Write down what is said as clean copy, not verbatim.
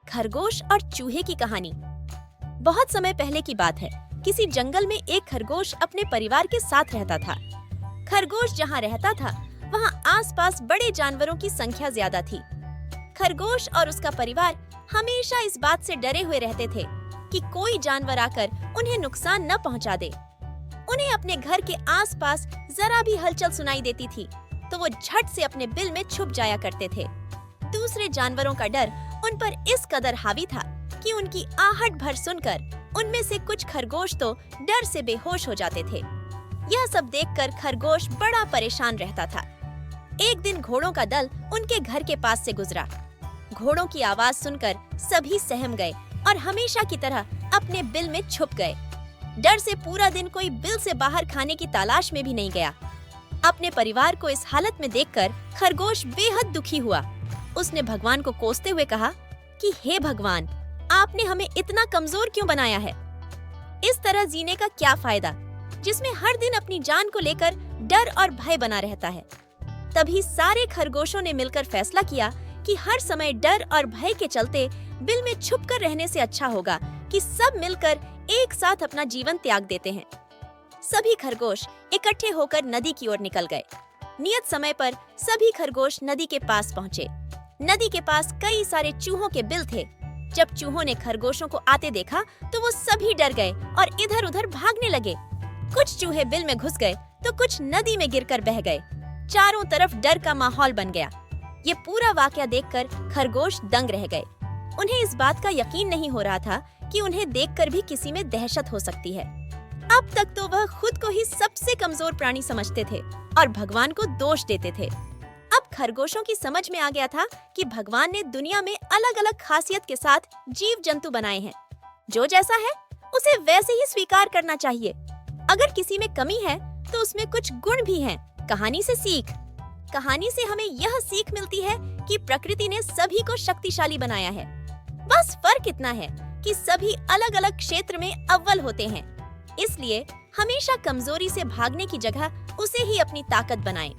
खरगोश और चूहे की कहानी। बहुत समय पहले की बात है। किसी जंगल में एक खरगोश अपने परिवार के साथ रहता था। खरगोश जहाँ रहता था वहाँ आसपास बड़े जानवरों की संख्या ज्यादा थी। खरगोश और उसका परिवार हमेशा इस बात से डरे हुए रहते थे कि कोई जानवर आकर उन्हें नुकसान न पहुँचा दे। उन्हें अपने घर के आसपास जरा भी हलचल सुनाई देती थी तो वो झट से अपने बिल में छुप जाया करते थे। दूसरे जानवरों का डर उन पर इस कदर हावी था कि उनकी आहट भर सुनकर उनमें से कुछ खरगोश तो डर से बेहोश हो जाते थे। यह सब देखकर खरगोश बड़ा परेशान रहता था। एक दिन घोड़ों का दल उनके घर के पास से गुजरा। घोड़ों की आवाज सुनकर सभी सहम गए और हमेशा की तरह अपने बिल में छुप गए। डर से पूरा दिन कोई बिल से बाहर खाने की तलाश में भी नहीं गया। अपने परिवार को इस हालत में देखकर खरगोश बेहद दुखी हुआ। उसने भगवान को कोसते हुए कहा कि हे भगवान, आपने हमें इतना कमजोर क्यों बनाया है? इस तरह जीने का क्या फायदा, जिसमें हर दिन अपनी जान को लेकर डर और भय बना रहता है। तभी सारे खरगोशों ने मिलकर फैसला किया कि हर समय डर और भय के चलते बिल में छुपकर रहने से अच्छा होगा कि सब मिलकर एक साथ अपना जीवन त्याग देते हैं। सभी खरगोश इकट्ठे होकर नदी की ओर निकल गए। नियत समय पर सभी खरगोश नदी के पास पहुँचे। नदी के पास कई सारे चूहों के बिल थे। जब चूहों ने खरगोशों को आते देखा तो वो सभी डर गए और इधर-उधर भागने लगे। कुछ चूहे बिल में घुस गए तो कुछ नदी में गिरकर बह गए। चारों तरफ डर का माहौल बन गया। ये पूरा वाकया देखकर खरगोश दंग रह गए। उन्हें इस बात का यकीन नहीं हो रहा था कि उन्हें देखकर भी किसी में दहशत हो सकती है। अब तक तो वह खुद को ही सबसे कमजोर प्राणी समझते थे और भगवान को दोष देते थे। अब खरगोशों की समझ में आ गया था कि भगवान ने दुनिया में अलग-अलग खासियत के साथ जीव जंतु बनाए हैं। जो जैसा है उसे वैसे ही स्वीकार करना चाहिए। अगर किसी में कमी है तो उसमें कुछ गुण भी हैं। कहानी से सीख। कहानी से हमें यह सीख मिलती है कि प्रकृति ने सभी को शक्तिशाली बनाया है। बस फर्क इतना है कि सभी अलग-अलग क्षेत्र में अव्वल होते हैं। इसलिए हमेशा कमजोरी से भागने की जगह उसे ही अपनी ताकत बनाएं।